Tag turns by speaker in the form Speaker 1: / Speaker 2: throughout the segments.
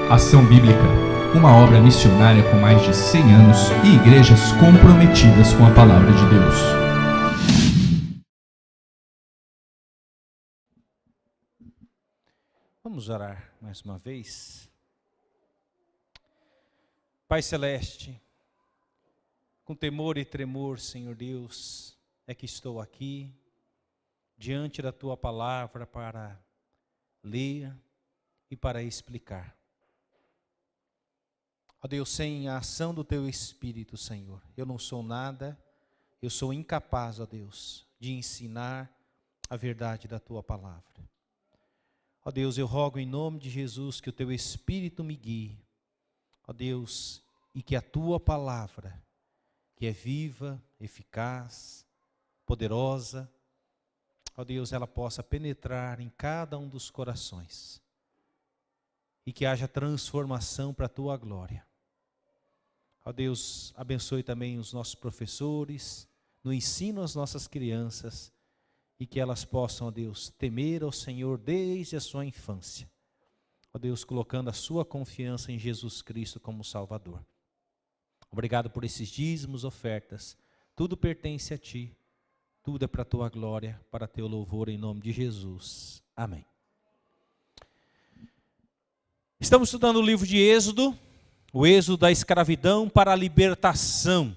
Speaker 1: Ação Bíblica, uma obra missionária com mais de 100 anos e igrejas comprometidas com a Palavra de Deus.
Speaker 2: Vamos orar mais uma vez. Pai Celeste, com temor e tremor, Senhor Deus, é que estou aqui, diante da Tua Palavra para ler e para explicar. Ó Deus, sem a ação do Teu Espírito, Senhor, eu não sou nada, eu sou incapaz, ó Deus, de ensinar a verdade da Tua Palavra. Ó Deus, eu rogo em nome de Jesus que o Teu Espírito me guie, ó Deus, e que a Tua Palavra, que é viva, eficaz, poderosa, ó Deus, ela possa penetrar em cada um dos corações e que haja transformação para a Tua glória. Ó Deus, abençoe também os nossos professores, no ensino às nossas crianças e que elas possam, ó Deus, temer ao Senhor desde a sua infância. Ó Deus, colocando a sua confiança em Jesus Cristo como Salvador. Obrigado por esses dízimos, ofertas. Tudo pertence a Ti. Tudo é para a Tua glória, para Teu louvor, em nome de Jesus. Amém. Estamos estudando o livro de Êxodo, o êxodo da escravidão para a libertação.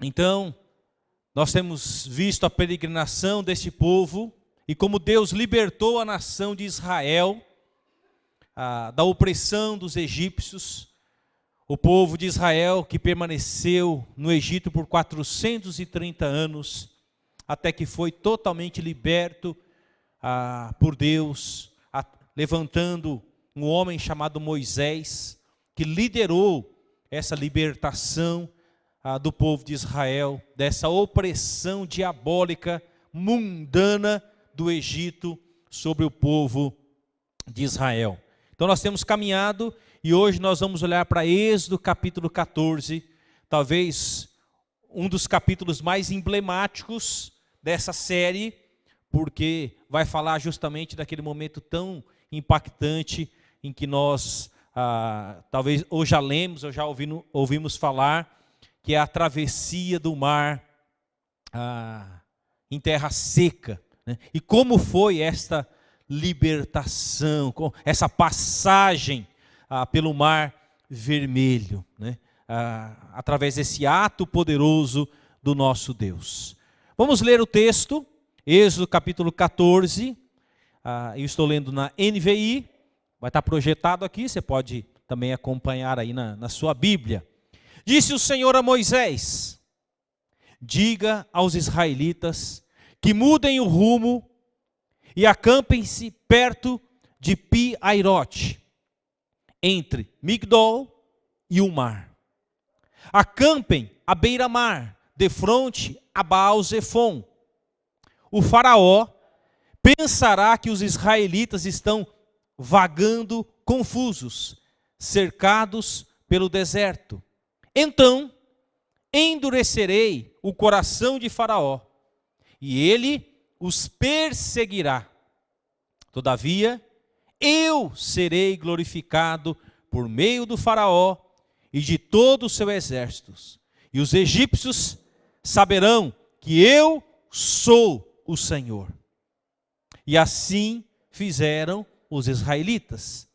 Speaker 2: Então, nós temos visto a peregrinação deste povo e como Deus libertou a nação de Israel da opressão dos egípcios. O povo de Israel que permaneceu no Egito por 430 anos, até que foi totalmente liberto por Deus, levantando um homem chamado Moisés, que liderou essa libertação do povo de Israel, dessa opressão diabólica, mundana do Egito sobre o povo de Israel. Então nós temos caminhado e hoje nós vamos olhar para Êxodo capítulo 14, talvez um dos capítulos mais emblemáticos dessa série, porque vai falar justamente daquele momento tão impactante em que nós, talvez ou já lemos ou já ouvimos falar, que é a travessia do mar em terra seca, né? E como foi esta libertação, essa passagem pelo mar vermelho, né? Através desse ato poderoso do nosso Deus. Vamos ler o texto, Êxodo capítulo 14, eu estou lendo na NVI, vai estar projetado aqui, você pode também acompanhar aí na sua Bíblia. Disse o Senhor a Moisés: diga aos israelitas que mudem o rumo e acampem-se perto de Pi-Hairote, entre Migdol e o mar. Acampem à beira-mar, defronte a Baal-Zefon. O faraó pensará que os israelitas estão vagando confusos, cercados pelo deserto. Então endurecerei o coração de Faraó, e ele os perseguirá. Todavia, eu serei glorificado por meio do Faraó e de todo o seu exército. E os egípcios saberão que eu sou o Senhor. E assim fizeram os israelitas.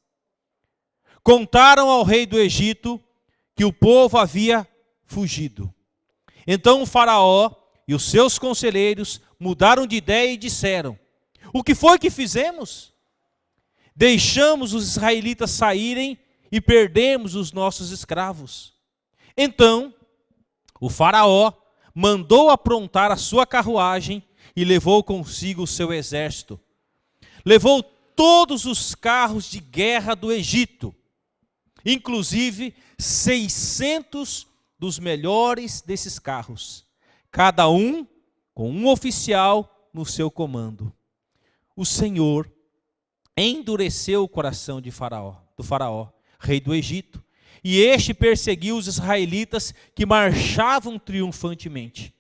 Speaker 2: Contaram ao rei do Egito que o povo havia fugido. Então o Faraó e os seus conselheiros mudaram de ideia e disseram: o que foi que fizemos? Deixamos os israelitas saírem e perdemos os nossos escravos. Então o Faraó mandou aprontar a sua carruagem e levou consigo o seu exército. Levou todos os carros de guerra do Egito, inclusive 600 dos melhores desses carros, cada um com um oficial no seu comando. O Senhor endureceu o coração do Faraó, rei do Egito, e este perseguiu os israelitas que marchavam triunfantemente.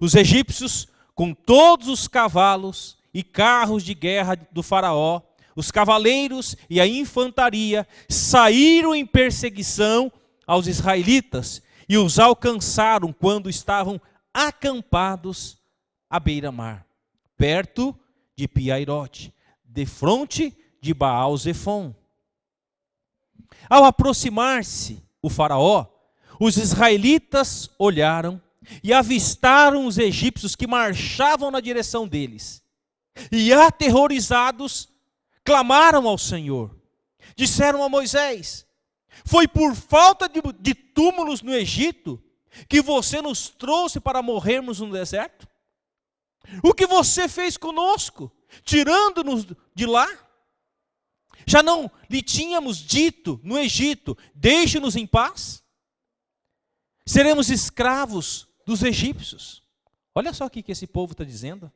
Speaker 2: Os egípcios, com todos os cavalos e carros de guerra do faraó, os cavaleiros e a infantaria saíram em perseguição aos israelitas e os alcançaram quando estavam acampados à beira-mar, perto de Piairote, defronte de Baal-Zefon. Ao aproximar-se o faraó, os israelitas olharam e avistaram os egípcios que marchavam na direção deles. E aterrorizados, clamaram ao Senhor. Disseram a Moisés: foi por falta de túmulos no Egito que você nos trouxe para morrermos no deserto? O que você fez conosco, tirando-nos de lá? Já não lhe tínhamos dito no Egito: deixe-nos em paz? Seremos escravos dos egípcios. Olha só o que esse povo está dizendo.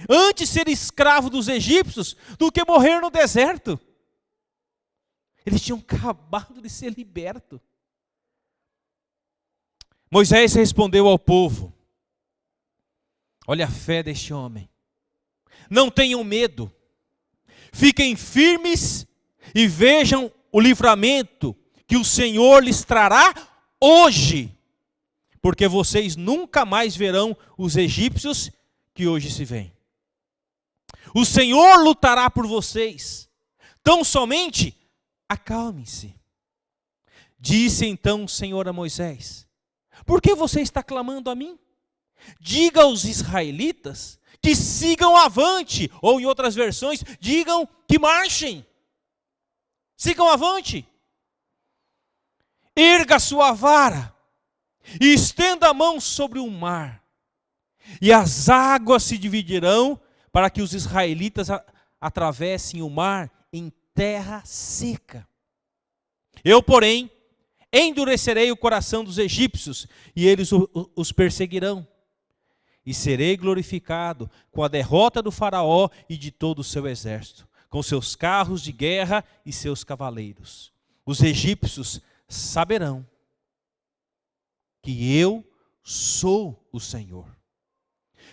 Speaker 2: Antes ser escravo dos egípcios do que morrer no deserto. Eles tinham acabado de ser libertos. Moisés respondeu ao povo: olha a fé deste homem. Não tenham medo. Fiquem firmes e vejam o livramento que o Senhor lhes trará hoje, porque vocês nunca mais verão os egípcios que hoje se veem. O Senhor lutará por vocês, tão somente acalmem-se. Disse então o Senhor a Moisés: por que você está clamando a mim? Diga aos israelitas que sigam avante, ou em outras versões, digam que marchem. Sigam avante. Erga sua vara e estenda a mão sobre o mar, e as águas se dividirão para que os israelitas atravessem o mar em terra seca. Eu, porém, endurecerei o coração dos egípcios e eles os perseguirão. E serei glorificado com a derrota do faraó e de todo o seu exército, com seus carros de guerra e seus cavaleiros. Os egípcios saberão que eu sou o Senhor.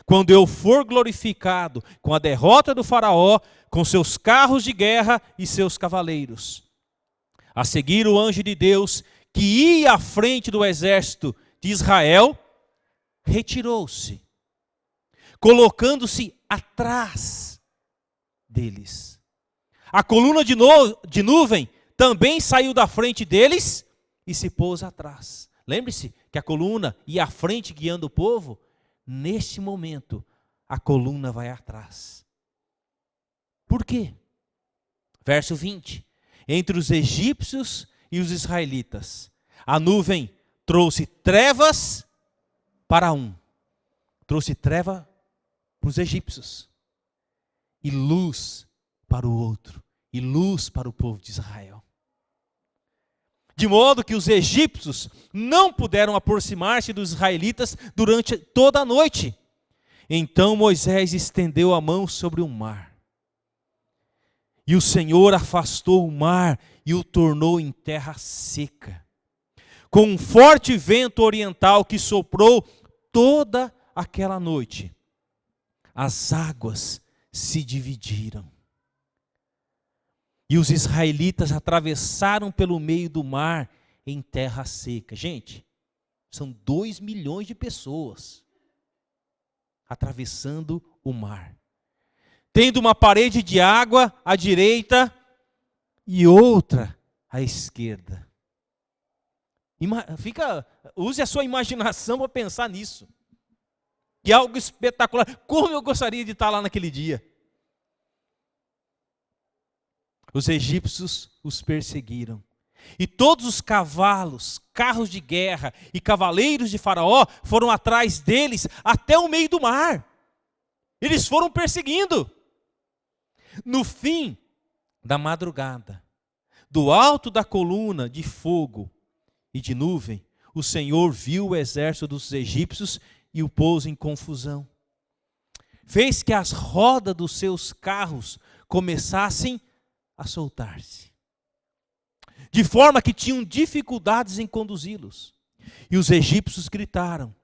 Speaker 2: Quando eu for glorificado com a derrota do faraó, com seus carros de guerra e seus cavaleiros. A seguir, o anjo de Deus, que ia à frente do exército de Israel, retirou-se, colocando-se atrás deles. A coluna de nuvem também saiu da frente deles e se pôs atrás. Lembre-se que a coluna ia à frente guiando o povo. Neste momento, a coluna vai atrás. Por quê? Verso 20. Entre os egípcios e os israelitas, a nuvem trouxe trevas para um. Trouxe treva para os egípcios. E luz para o outro. E luz para o povo de Israel. De modo que os egípcios não puderam aproximar-se dos israelitas durante toda a noite. Então Moisés estendeu a mão sobre o mar. E o Senhor afastou o mar e o tornou em terra seca, com um forte vento oriental que soprou toda aquela noite. As águas se dividiram. E os israelitas atravessaram pelo meio do mar em terra seca. Gente, são 2 milhões de pessoas atravessando o mar. Tendo uma parede de água à direita e outra à esquerda. Use a sua imaginação para pensar nisso. Que algo espetacular. Como eu gostaria de estar lá naquele dia. Os egípcios os perseguiram. E todos os cavalos, carros de guerra e cavaleiros de Faraó foram atrás deles até o meio do mar. Eles foram perseguindo. No fim da madrugada, do alto da coluna de fogo e de nuvem, o Senhor viu o exército dos egípcios e o pôs em confusão. Fez que as rodas dos seus carros começassem a soltar-se, de forma que tinham dificuldades em conduzi-los. E os egípcios gritaram: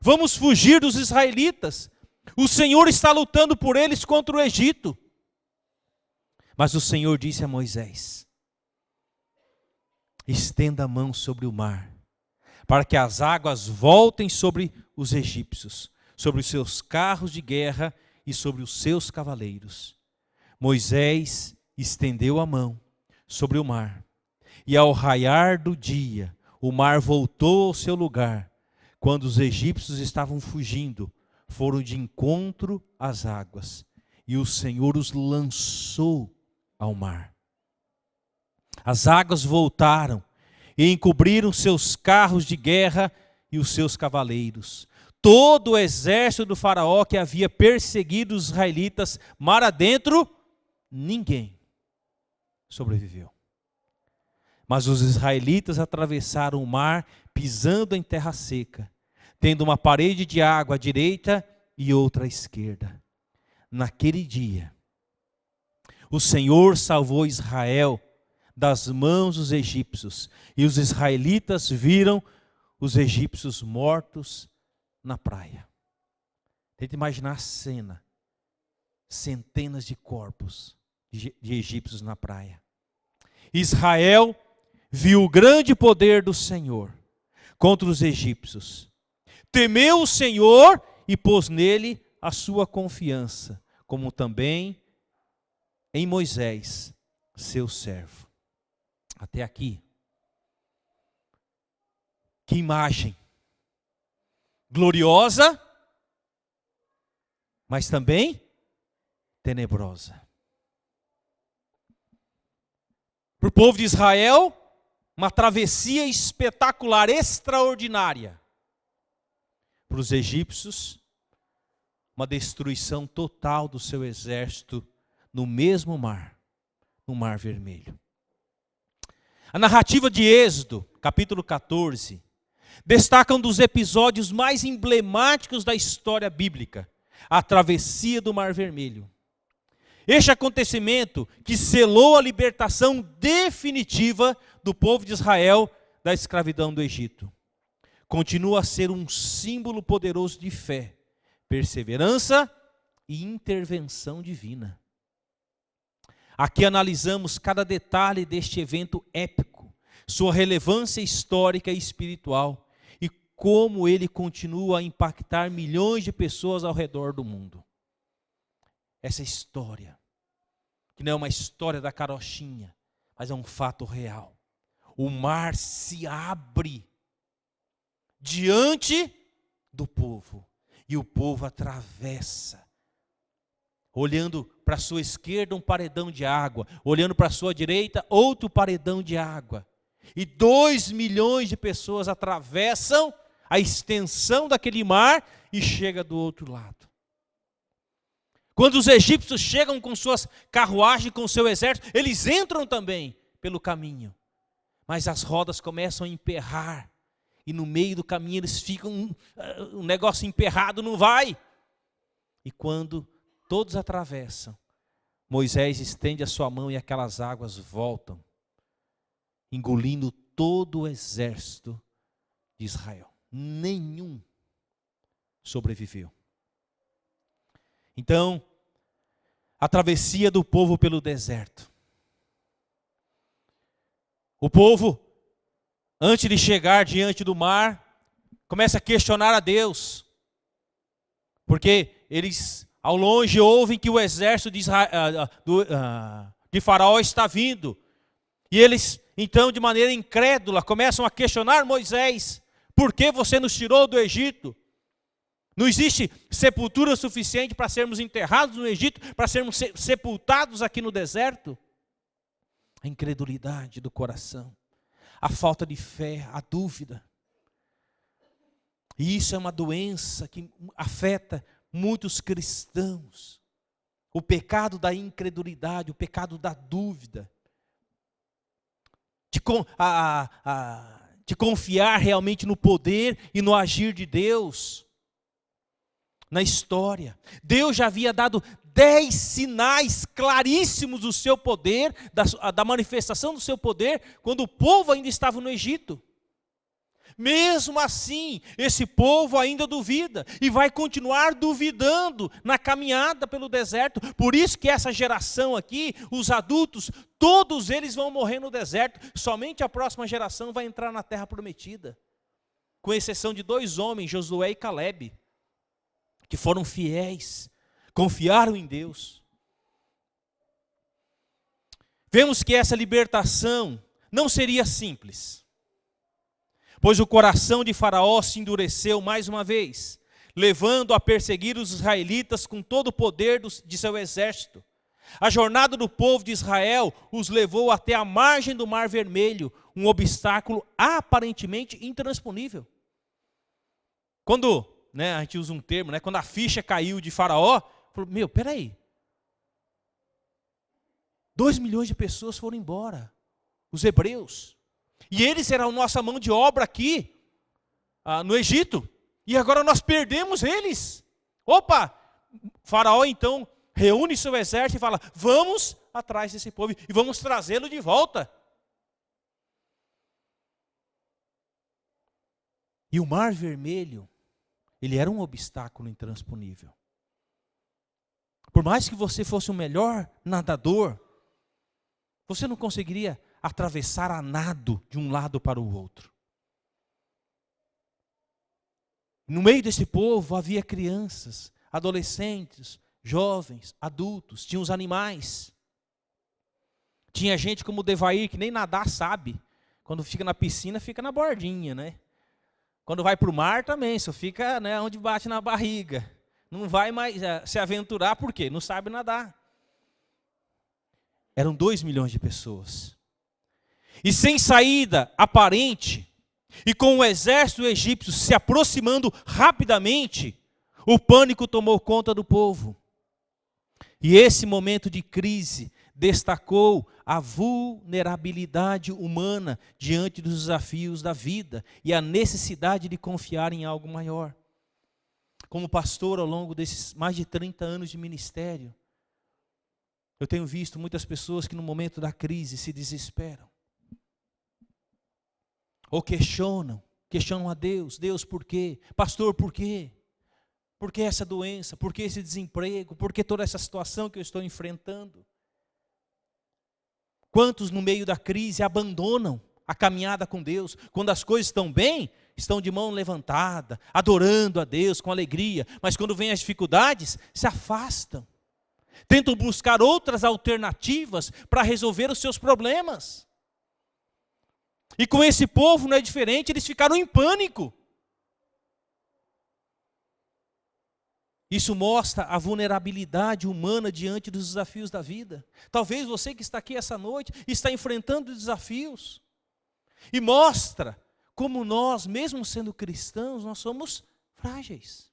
Speaker 2: vamos fugir dos israelitas, O Senhor está lutando por eles contra o Egito. Mas o Senhor disse a Moisés: estenda a mão sobre o mar, para que as águas voltem sobre os egípcios, sobre os seus carros de guerra e sobre os seus cavaleiros. Moisés estendeu a mão sobre o mar, e ao raiar do dia, o mar voltou ao seu lugar. Quando os egípcios estavam fugindo, foram de encontro às águas, e o Senhor os lançou ao mar. As águas voltaram e encobriram seus carros de guerra e os seus cavaleiros. Todo o exército do faraó que havia perseguido os israelitas mar adentro, ninguém sobreviveu. Mas os israelitas atravessaram o mar pisando em terra seca, tendo uma parede de água à direita e outra à esquerda. Naquele dia, o Senhor salvou Israel das mãos dos egípcios, e os israelitas viram os egípcios mortos na praia. Tenta imaginar a cena: centenas de corpos de egípcios na praia. Israel viu o grande poder do Senhor contra os egípcios, temeu o Senhor e pôs nele a sua confiança, como também em Moisés, seu servo. Até aqui. Que imagem gloriosa, mas também tenebrosa. Para o povo de Israel, uma travessia espetacular, extraordinária. Para os egípcios, uma destruição total do seu exército no mesmo mar, no Mar Vermelho. A narrativa de Êxodo, capítulo 14, destaca um dos episódios mais emblemáticos da história bíblica, a travessia do Mar Vermelho. Este acontecimento que selou a libertação definitiva do povo de Israel da escravidão do Egito, continua a ser um símbolo poderoso de fé, perseverança e intervenção divina. Aqui analisamos cada detalhe deste evento épico, sua relevância histórica e espiritual, e como ele continua a impactar milhões de pessoas ao redor do mundo. Essa história, que não é uma história da carochinha, mas é um fato real. O mar se abre diante do povo, e o povo atravessa, olhando para a sua esquerda um paredão de água, olhando para a sua direita outro paredão de água. E 2 milhões de pessoas atravessam a extensão daquele mar e chegam do outro lado. Quando os egípcios chegam com suas carruagens, com seu exército, eles entram também pelo caminho. Mas as rodas começam a emperrar. E no meio do caminho eles ficam, um negócio emperrado não vai. E quando todos atravessam, Moisés estende a sua mão e aquelas águas voltam, engolindo todo o exército de Israel. Nenhum sobreviveu. Então, a travessia do povo pelo deserto. O povo, antes de chegar diante do mar, começa a questionar a Deus, porque eles ao longe ouvem que o exército de Faraó está vindo. E eles, então, de maneira incrédula, começam a questionar Moisés: por que você nos tirou do Egito? Não existe sepultura suficiente para sermos enterrados no Egito, para sermos sepultados aqui no deserto? A incredulidade do coração, a falta de fé, a dúvida. E isso é uma doença que afeta muitos cristãos. O pecado da incredulidade, o pecado da dúvida. De confiar realmente no poder e no agir de Deus na história. Deus já havia dado 10 sinais claríssimos do seu poder, da manifestação do seu poder, quando o povo ainda estava no Egito. Mesmo assim, esse povo ainda duvida e vai continuar duvidando na caminhada pelo deserto. Por isso que essa geração aqui, os adultos, todos eles vão morrer no deserto. Somente a próxima geração vai entrar na terra prometida. Com exceção de 2 homens, Josué e Calebe, que foram fiéis, confiaram em Deus. Vemos que essa libertação não seria simples, pois o coração de Faraó se endureceu mais uma vez, levando a perseguir os israelitas com todo o poder de seu exército. A jornada do povo de Israel os levou até a margem do Mar Vermelho, um obstáculo aparentemente intransponível. Quando, a gente usa um termo, quando a ficha caiu de Faraó, falou, peraí, 2 milhões de pessoas foram embora, os hebreus, e eles eram a nossa mão de obra aqui, no Egito, e agora nós perdemos eles. Opa, Faraó então reúne seu exército e fala, vamos atrás desse povo e vamos trazê-lo de volta. E o Mar Vermelho, ele era um obstáculo intransponível. Por mais que você fosse o melhor nadador, você não conseguiria atravessar a nado de um lado para o outro. No meio desse povo havia crianças, adolescentes, jovens, adultos, tinha os animais. Tinha gente como o Devair, que nem nadar sabe. Quando fica na piscina, fica na bordinha, Quando vai para o mar também, só fica onde bate na barriga. Não vai mais se aventurar, por quê? Não sabe nadar. Eram 2 milhões de pessoas. E sem saída aparente, e com o exército egípcio se aproximando rapidamente, o pânico tomou conta do povo. E esse momento de crise destacou a vulnerabilidade humana diante dos desafios da vida e a necessidade de confiar em algo maior. Como pastor, ao longo desses mais de 30 anos de ministério, eu tenho visto muitas pessoas que no momento da crise se desesperam. Ou questionam a Deus. Deus, por quê? Pastor, por quê? Por que essa doença? Por que esse desemprego? Por que toda essa situação que eu estou enfrentando? Quantos no meio da crise abandonam a caminhada com Deus? Quando as coisas estão bem, estão de mão levantada, adorando a Deus com alegria. Mas quando vêm as dificuldades, se afastam. Tentam buscar outras alternativas para resolver os seus problemas. E com esse povo não é diferente, eles ficaram em pânico. Isso mostra a vulnerabilidade humana diante dos desafios da vida. Talvez você que está aqui essa noite está enfrentando desafios. E mostra como nós, mesmo sendo cristãos, nós somos frágeis.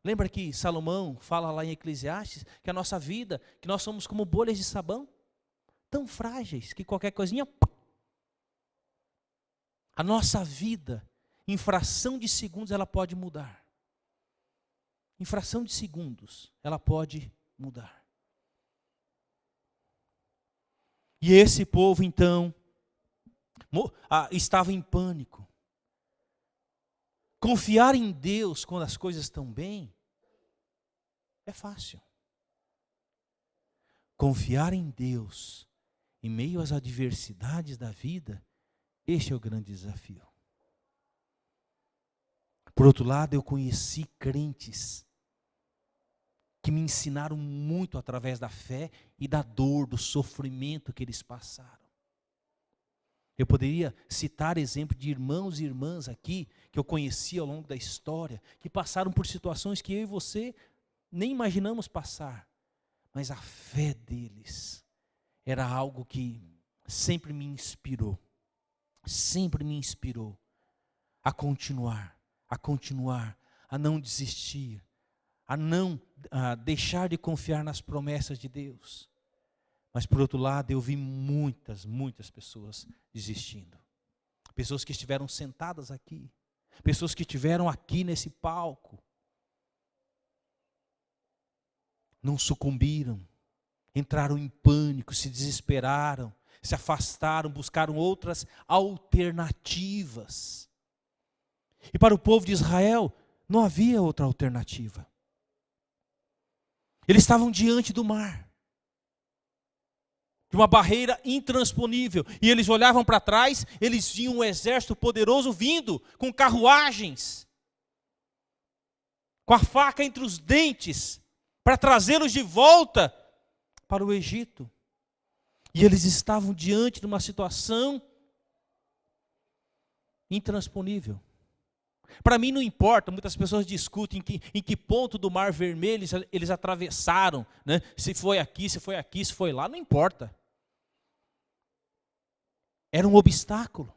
Speaker 2: Lembra que Salomão fala lá em Eclesiastes que a nossa vida, que nós somos como bolhas de sabão, tão frágeis que qualquer coisinha... A nossa vida, em fração de segundos, ela pode mudar. Em fração de segundos, ela pode mudar. E esse povo, então, estava em pânico. Confiar em Deus quando as coisas estão bem, é fácil. Confiar em Deus em meio às adversidades da vida, este é o grande desafio. Por outro lado, eu conheci crentes que me ensinaram muito através da fé e da dor, do sofrimento que eles passaram. Eu poderia citar exemplo de irmãos e irmãs aqui, que eu conheci ao longo da história, que passaram por situações que eu e você nem imaginamos passar. Mas a fé deles era algo que sempre me inspirou a continuar, a não desistir, a não deixar de confiar nas promessas de Deus. Mas por outro lado, eu vi muitas pessoas desistindo. Pessoas que estiveram sentadas aqui, pessoas que estiveram aqui nesse palco, não sucumbiram, entraram em pânico, se desesperaram, se afastaram, buscaram outras alternativas. E para o povo de Israel, não havia outra alternativa. Eles estavam diante do mar, de uma barreira intransponível. E eles olhavam para trás, eles viam um exército poderoso vindo, com carruagens, com a faca entre os dentes, para trazê-los de volta para o Egito. E eles estavam diante de uma situação intransponível. Para mim não importa, muitas pessoas discutem em que ponto do Mar Vermelho eles atravessaram, né? Se foi aqui, se foi aqui, se foi lá, não importa. Era um obstáculo.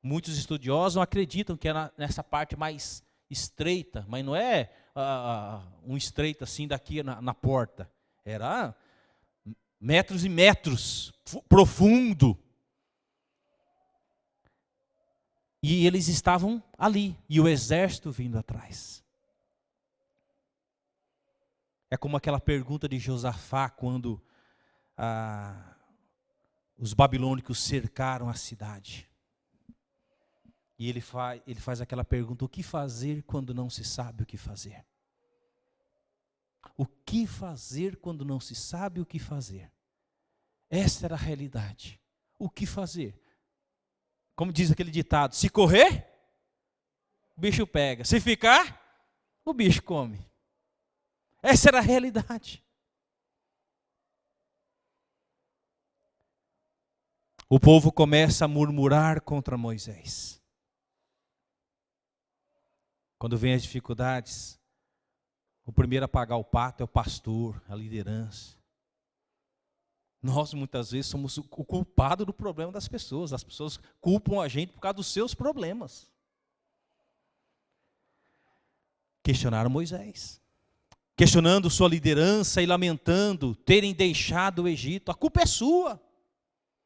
Speaker 2: Muitos estudiosos acreditam que era nessa parte mais estreita, mas não é um estreito assim daqui na porta. Era metros e metros, profundo. E eles estavam ali, e o exército vindo atrás. É como aquela pergunta de Josafá, quando os babilônicos cercaram a cidade. E ele faz aquela pergunta: o que fazer quando não se sabe o que fazer? O que fazer quando não se sabe o que fazer? Essa era a realidade. O que fazer? Como diz aquele ditado: se correr, o bicho pega. Se ficar, o bicho come. Essa era a realidade. O povo começa a murmurar contra Moisés. Quando vem as dificuldades, o primeiro a pagar o pato é o pastor, a liderança. Nós muitas vezes somos o culpado do problema das pessoas. As pessoas culpam a gente por causa dos seus problemas. Questionaram Moisés, questionando sua liderança e lamentando terem deixado o Egito. A culpa é sua.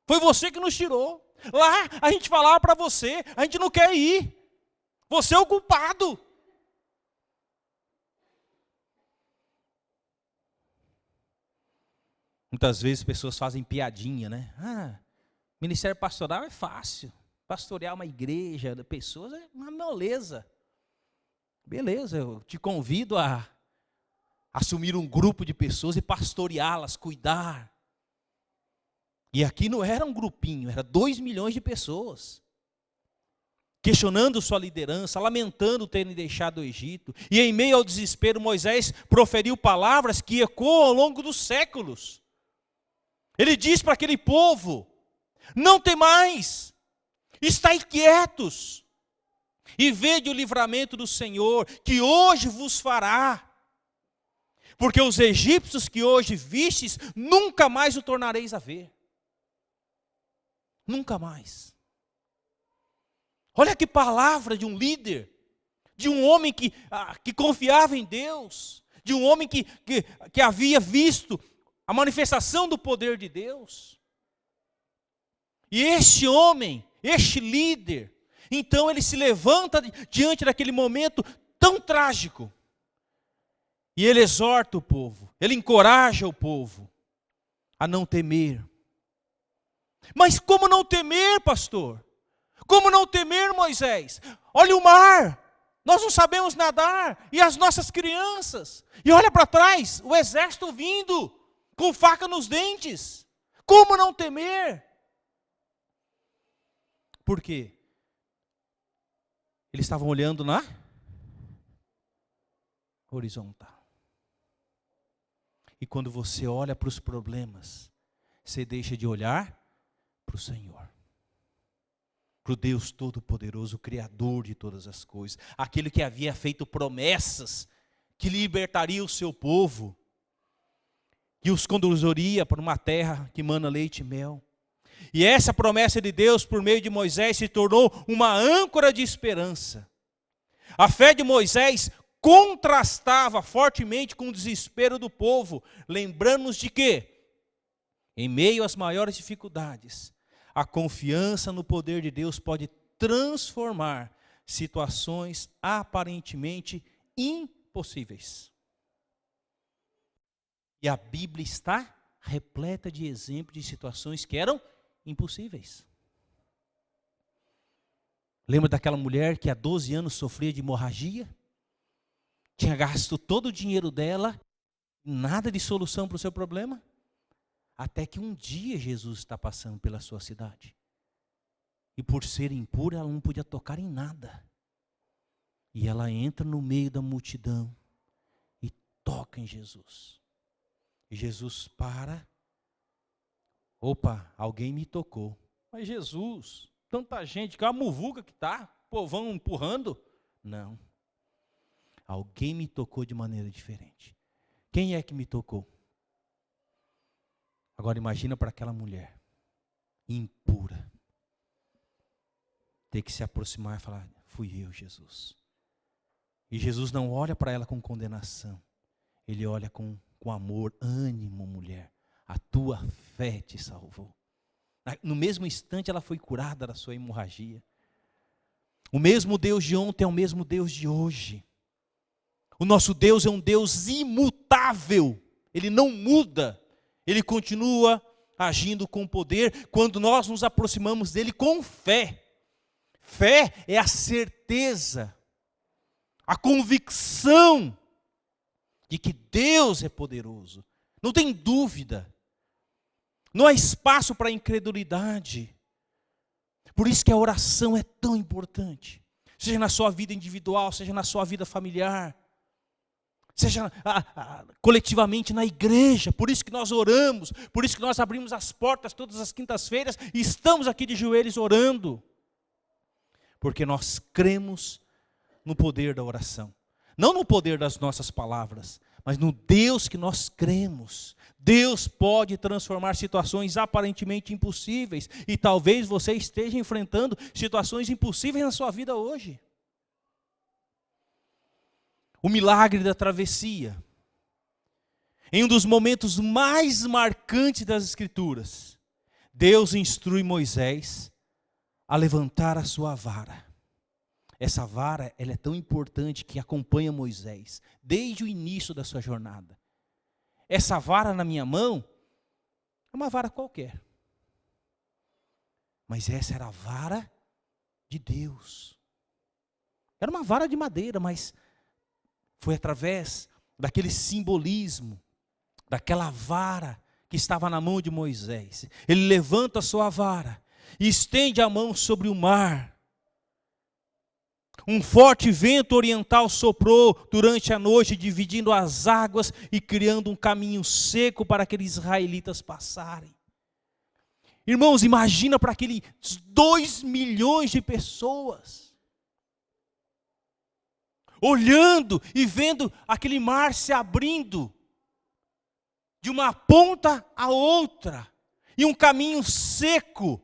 Speaker 2: Foi você que nos tirou. Lá a gente falava para você, a gente não quer ir. Você é o culpado. Muitas vezes pessoas fazem piadinha, né? Ministério pastoral é fácil. Pastorear uma igreja de pessoas é uma moleza. Beleza, eu te convido a assumir um grupo de pessoas e pastoreá-las, cuidar. E aqui não era um grupinho, era 2 milhões de pessoas. Questionando sua liderança, lamentando terem deixado o Egito. E em meio ao desespero, Moisés proferiu palavras que ecoam ao longo dos séculos. Ele diz para aquele povo: não temais, estai quietos, e vede o livramento do Senhor, que hoje vos fará. Porque os egípcios que hoje vistes, nunca mais o tornareis a ver. Nunca mais. Olha que palavra de um líder, de um homem que confiava em Deus, de um homem que havia visto a manifestação do poder de Deus. E este homem, este líder, então ele se levanta diante daquele momento tão trágico. E ele exorta o povo, ele encoraja o povo a não temer. Mas como não temer, pastor? Como não temer, Moisés? Olha o mar, nós não sabemos nadar, e as nossas crianças. E olha para trás, o exército vindo, com faca nos dentes. Como não temer? Por quê? Eles estavam olhando na horizontal. E quando você olha para os problemas, você deixa de olhar para o Senhor, para o Deus Todo-Poderoso, o Criador de todas as coisas, aquele que havia feito promessas, que libertaria o seu povo, que os conduziria para uma terra que mana leite e mel. E essa promessa de Deus por meio de Moisés se tornou uma âncora de esperança. A fé de Moisés contrastava fortemente com o desespero do povo, lembrando-nos de que, em meio às maiores dificuldades, a confiança no poder de Deus pode transformar situações aparentemente impossíveis. E a Bíblia está repleta de exemplos de situações que eram impossíveis. Lembra daquela mulher que há 12 anos sofria de hemorragia? Tinha gasto todo o dinheiro dela, nada de solução para o seu problema? Até que um dia Jesus está passando pela sua cidade. E por ser impura, ela não podia tocar em nada. E ela entra no meio da multidão e toca em Jesus. E Jesus para. Opa, alguém me tocou. Mas Jesus, tanta gente, que é uma muvuca que está, povão empurrando. Não. Alguém me tocou de maneira diferente. Quem é que me tocou? Agora imagina para aquela mulher, impura, ter que se aproximar e falar, fui eu, Jesus. E Jesus não olha para ela com condenação. Ele olha com amor, ânimo, mulher. A tua fé te salvou. No mesmo instante ela foi curada da sua hemorragia. O mesmo Deus de ontem é o mesmo Deus de hoje. O nosso Deus é um Deus imutável. Ele não muda. Ele continua agindo com poder quando nós nos aproximamos dele com fé. Fé é a certeza, a convicção de que Deus é poderoso. Não tem dúvida. Não há espaço para incredulidade. Por isso que a oração é tão importante. Seja na sua vida individual, seja na sua vida familiar, seja coletivamente na igreja. Por isso que nós oramos, por isso que nós abrimos as portas todas as quintas-feiras e estamos aqui de joelhos orando. Porque nós cremos no poder da oração. Não no poder das nossas palavras, mas no Deus que nós cremos. Deus pode transformar situações aparentemente impossíveis. E talvez você esteja enfrentando situações impossíveis na sua vida hoje. O milagre da travessia. Em um dos momentos mais marcantes das Escrituras, Deus instrui Moisés a levantar a sua vara. Essa vara, ela é tão importante que acompanha Moisés desde o início da sua jornada. Essa vara na minha mão é uma vara qualquer. Mas essa era a vara de Deus. Era uma vara de madeira, mas foi através daquele simbolismo, daquela vara que estava na mão de Moisés. Ele levanta a sua vara e estende a mão sobre o mar. Um forte vento oriental soprou durante a noite, dividindo as águas e criando um caminho seco para aqueles israelitas passarem. Irmãos, imagina para aqueles 2 milhões de pessoas, olhando e vendo aquele mar se abrindo, de uma ponta a outra, e um caminho seco,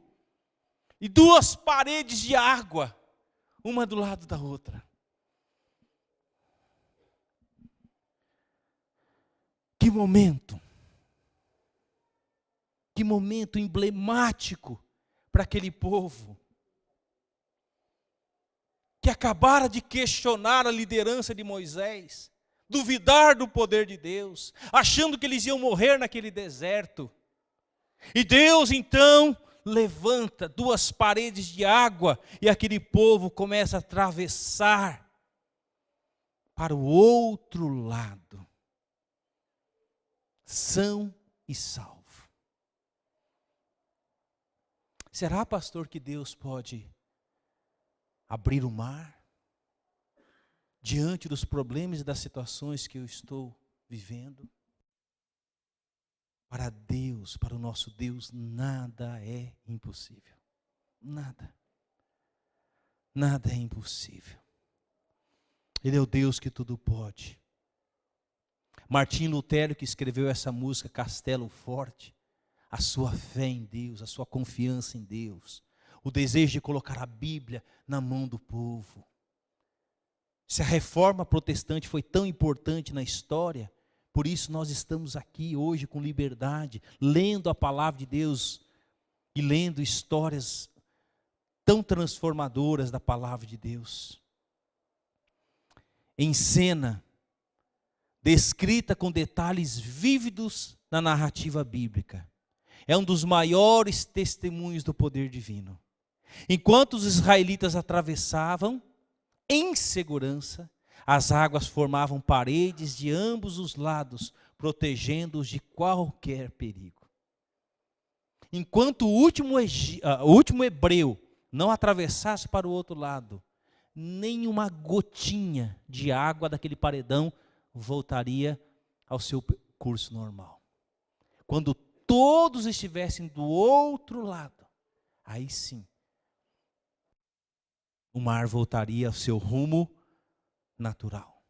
Speaker 2: e 2 paredes de água, uma do lado da outra. Que momento emblemático para aquele povo, que acabara de questionar a liderança de Moisés, duvidar do poder de Deus, achando que eles iam morrer naquele deserto. E Deus então levanta 2 paredes de água e aquele povo começa a atravessar para o outro lado, são e salvo. Será, pastor, que Deus pode abrir o mar diante dos problemas e das situações que eu estou vivendo? Para Deus, para o nosso Deus, nada é impossível. Nada. Nada é impossível. Ele é o Deus que tudo pode. Martim Lutero, que escreveu essa música, Castelo Forte, a sua fé em Deus, a sua confiança em Deus, o desejo de colocar a Bíblia na mão do povo. Se a reforma protestante foi tão importante na história, por isso nós estamos aqui hoje com liberdade, lendo a palavra de Deus e lendo histórias tão transformadoras da palavra de Deus. Em cena, descrita com detalhes vívidos na narrativa bíblica, é um dos maiores testemunhos do poder divino. Enquanto os israelitas atravessavam em segurança, as águas formavam paredes de ambos os lados, protegendo-os de qualquer perigo. Enquanto o último hebreu não atravessasse para o outro lado, nem uma gotinha de água daquele paredão voltaria ao seu curso normal. Quando todos estivessem do outro lado, aí sim, o mar voltaria ao seu rumo natural.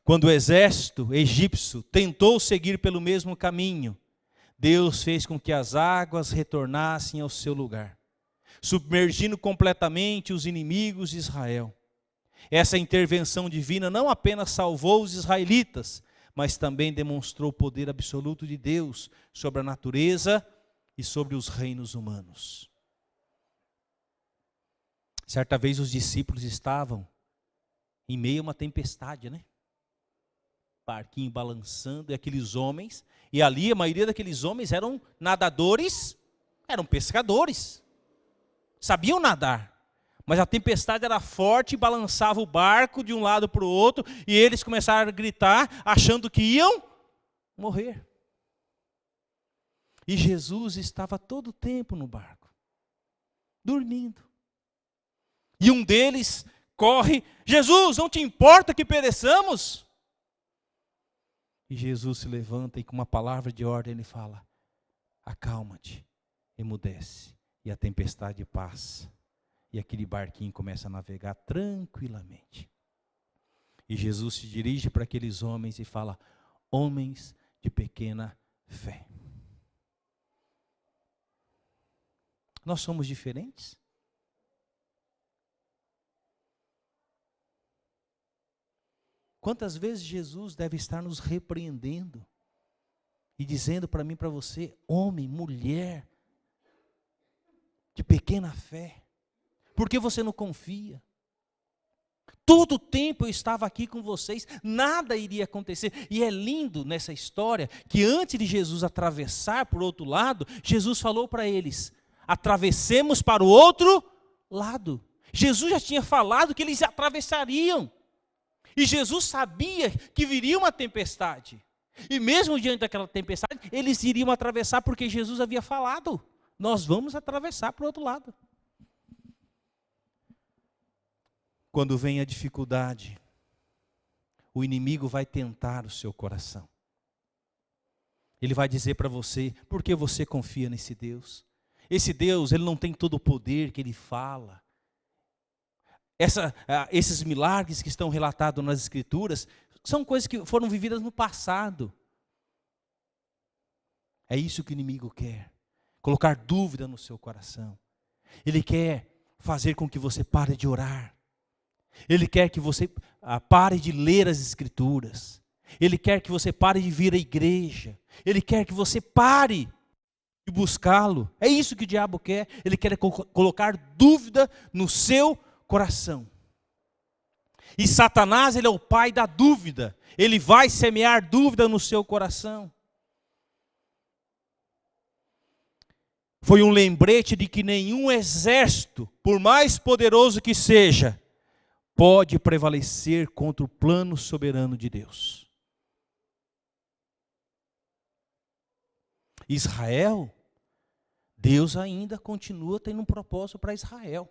Speaker 2: Quando o exército egípcio tentou seguir pelo mesmo caminho, Deus fez com que as águas retornassem ao seu lugar, submergindo completamente os inimigos de Israel. Essa intervenção divina não apenas salvou os israelitas, mas também demonstrou o poder absoluto de Deus sobre a natureza e sobre os reinos humanos. Certa vez os discípulos estavam em meio a uma tempestade, né? Barquinho balançando, e aqueles homens, e ali a maioria daqueles homens eram nadadores, eram pescadores, sabiam nadar, mas a tempestade era forte e balançava o barco de um lado para o outro, e eles começaram a gritar, achando que iam morrer. E Jesus estava todo o tempo no barco, dormindo. E um deles corre: Jesus, não te importa que pereçamos? E Jesus se levanta e com uma palavra de ordem ele fala: acalma-te, emudece. E a tempestade passa. E aquele barquinho começa a navegar tranquilamente. E Jesus se dirige para aqueles homens e fala: homens de pequena fé. Nós somos diferentes? Quantas vezes Jesus deve estar nos repreendendo e dizendo para mim e para você: homem, mulher de pequena fé, por que você não confia? Todo o tempo eu estava aqui com vocês, nada iria acontecer. E é lindo nessa história que antes de Jesus atravessar para o outro lado, Jesus falou para eles: atravessemos para o outro lado. Jesus já tinha falado que eles atravessariam. E Jesus sabia que viria uma tempestade. E mesmo diante daquela tempestade, eles iriam atravessar porque Jesus havia falado: nós vamos atravessar para o outro lado. Quando vem a dificuldade, o inimigo vai tentar o seu coração. Ele vai dizer para você: por que você confia nesse Deus? Esse Deus, ele não tem todo o poder que ele fala. Esses milagres que estão relatados nas Escrituras são coisas que foram vividas no passado. É isso que o inimigo quer, colocar dúvida no seu coração. Ele quer fazer com que você pare de orar. Ele quer que você pare de ler as Escrituras. Ele quer que você pare de vir à igreja. Ele quer que você pare de buscá-lo. É isso que o diabo quer. Ele quer colocar dúvida no seu coração. E Satanás, ele é o pai da dúvida. Ele vai semear dúvida no seu coração. Foi um lembrete de que nenhum exército, por mais poderoso que seja, pode prevalecer contra o plano soberano de Deus. Israel, Deus ainda continua tendo um propósito para Israel.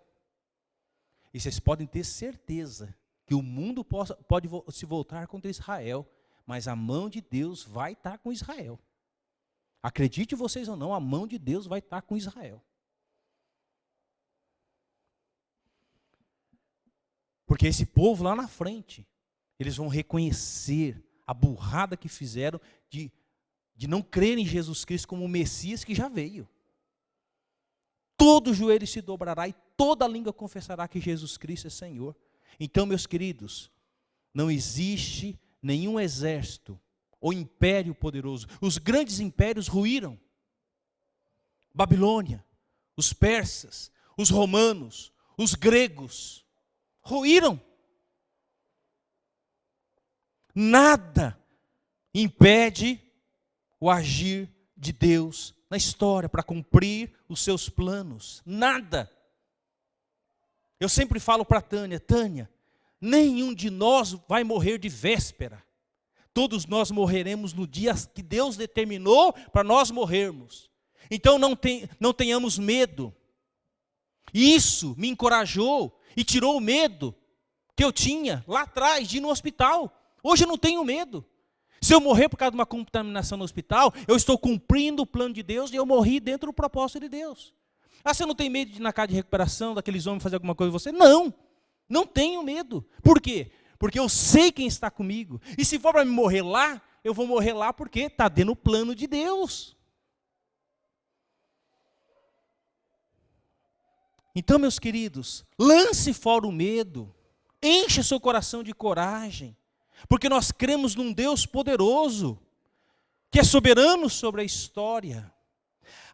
Speaker 2: E vocês podem ter certeza que o mundo pode se voltar contra Israel, mas a mão de Deus vai estar com Israel. Acredite vocês ou não, a mão de Deus vai estar com Israel. Porque esse povo lá na frente, eles vão reconhecer a burrada que fizeram de não crer em Jesus Cristo como o Messias que já veio. Todo joelho se dobrará e toda língua confessará que Jesus Cristo é Senhor. Então, meus queridos, não existe nenhum exército ou império poderoso. Os grandes impérios ruíram. Babilônia, os persas, os romanos, os gregos, ruíram. Nada impede o agir de Deus na história para cumprir os seus planos. Nada. Eu sempre falo para Tânia, Tânia, nenhum de nós vai morrer de véspera. Todos nós morreremos no dia que Deus determinou para nós morrermos. Então não tenhamos medo. E isso me encorajou e tirou o medo que eu tinha lá atrás de ir no hospital. Hoje eu não tenho medo. Se eu morrer por causa de uma contaminação no hospital, eu estou cumprindo o plano de Deus e eu morri dentro do propósito de Deus. Ah, você não tem medo de ir na casa de recuperação, daqueles homens fazer alguma coisa com você? Não, não tenho medo. Por quê? Porque eu sei quem está comigo. E se for para me morrer lá, eu vou morrer lá porque está dentro do plano de Deus. Então, meus queridos, lance fora o medo. Encha seu coração de coragem. Porque nós cremos num Deus poderoso, que é soberano sobre a história.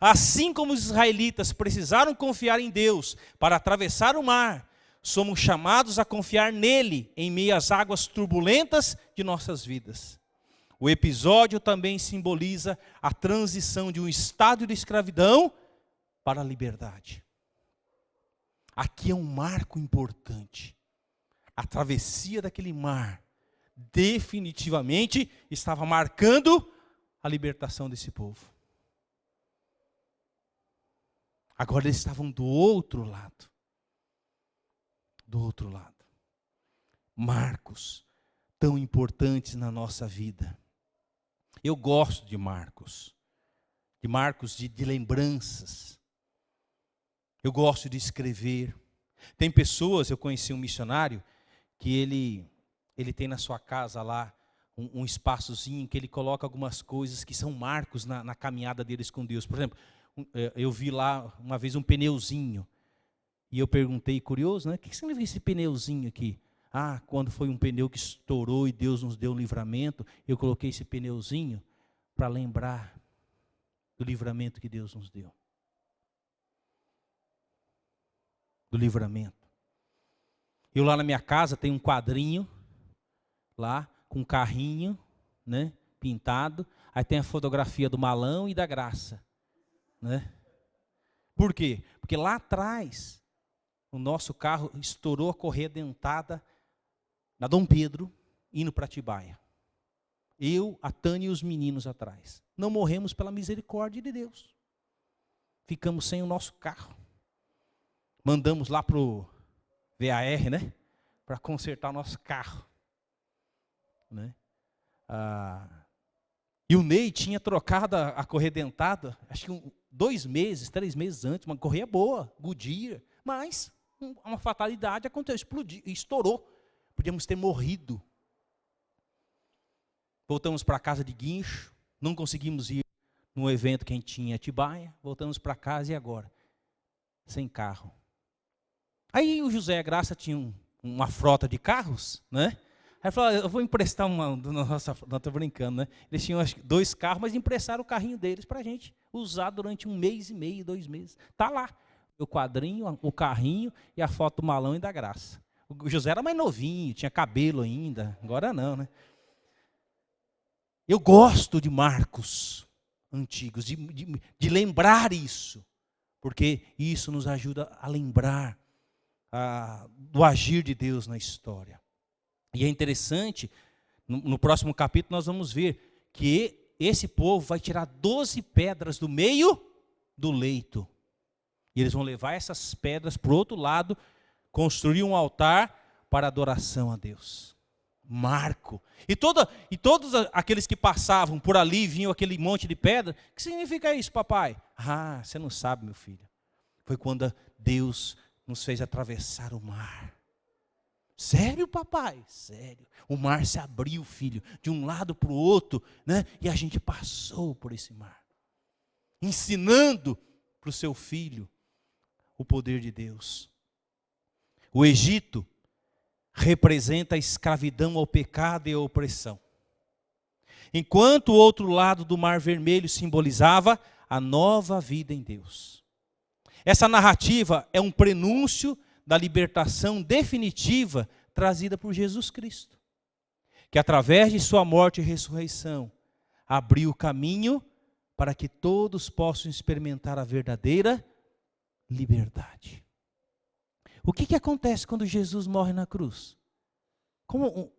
Speaker 2: Assim como os israelitas precisaram confiar em Deus para atravessar o mar, somos chamados a confiar nele em meio às águas turbulentas de nossas vidas. O episódio também simboliza a transição de um estado de escravidão para a liberdade. Aqui é um marco importante. A travessia daquele mar definitivamente estava marcando a libertação desse povo. Agora eles estavam do outro lado. Do outro lado. Marcos, tão importantes na nossa vida. Eu gosto de marcos de lembranças. Eu gosto de escrever. Tem pessoas, eu conheci um missionário, que ele tem na sua casa lá um espaçozinho que ele coloca algumas coisas que são marcos na caminhada deles com Deus. Por exemplo, eu vi lá uma vez um pneuzinho, e eu perguntei, curioso, né? O que significa esse pneuzinho aqui? Ah, quando foi um pneu que estourou e Deus nos deu um livramento, eu coloquei esse pneuzinho para lembrar do livramento que Deus nos deu. Do livramento. Eu lá na minha casa tenho um quadrinho, lá, com um carrinho, né, pintado, aí tem a fotografia do Malão e da Graça. Né? Por quê? Porque lá atrás, o nosso carro estourou a correia dentada na Dom Pedro, indo para Atibaia. Eu, a Tânia e os meninos atrás. Não morremos pela misericórdia de Deus. Ficamos sem o nosso carro. Mandamos lá para o VAR, né? Para consertar o nosso carro. Né? E o Ney tinha trocado a correia dentada, acho que 2 meses, 3 meses antes, uma correia boa, Goodyear, mas uma fatalidade aconteceu, explodiu, estourou. Podíamos ter morrido. Voltamos para casa de guincho, não conseguimos ir no evento que a gente tinha em Atibaia, voltamos para casa e agora? Sem carro. Aí o José e a Graça tinham uma frota de carros, né? Aí falou, eu vou emprestar uma, não estou brincando, né? Eles tinham 2 carros, mas emprestaram o carrinho deles para a gente usar durante 1 mês e meio, 2 meses. Está lá, o quadrinho, o carrinho e a foto do Malão e da Graça. O José era mais novinho, tinha cabelo ainda, agora não, né? Eu gosto de marcos antigos, de lembrar isso, porque isso nos ajuda a lembrar do agir de Deus na história. E é interessante, no próximo capítulo nós vamos ver que esse povo vai tirar 12 pedras do meio do leito. E eles vão levar essas pedras para o outro lado, construir um altar para adoração a Deus. Marco. E todos aqueles que passavam por ali, vinham aquele monte de pedra. O que significa isso, papai? Ah, você não sabe, meu filho. Foi quando Deus nos fez atravessar o mar. Sério, papai? Sério. O mar se abriu, filho, de um lado para o outro, né? E a gente passou por esse mar. Ensinando para o seu filho o poder de Deus. O Egito representa a escravidão ao pecado e à opressão. Enquanto o outro lado do Mar Vermelho simbolizava a nova vida em Deus. Essa narrativa é um prenúncio da libertação definitiva trazida por Jesus Cristo, que através de sua morte e ressurreição abriu o caminho para que todos possam experimentar a verdadeira liberdade. O que acontece quando Jesus morre na cruz? Como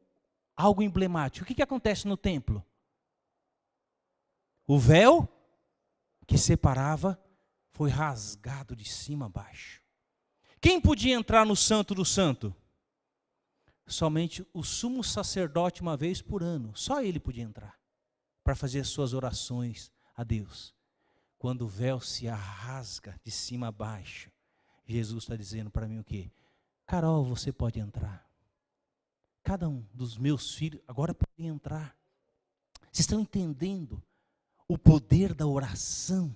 Speaker 2: algo emblemático. O que acontece no templo? O véu que separava foi rasgado de cima a baixo. Quem podia entrar no Santo do Santo? Somente o sumo sacerdote uma vez por ano. Só ele podia entrar para fazer as suas orações a Deus. Quando o véu se rasga de cima a baixo, Jesus está dizendo para mim o quê? Carol, você pode entrar. Cada um dos meus filhos agora pode entrar. Vocês estão entendendo o poder da oração?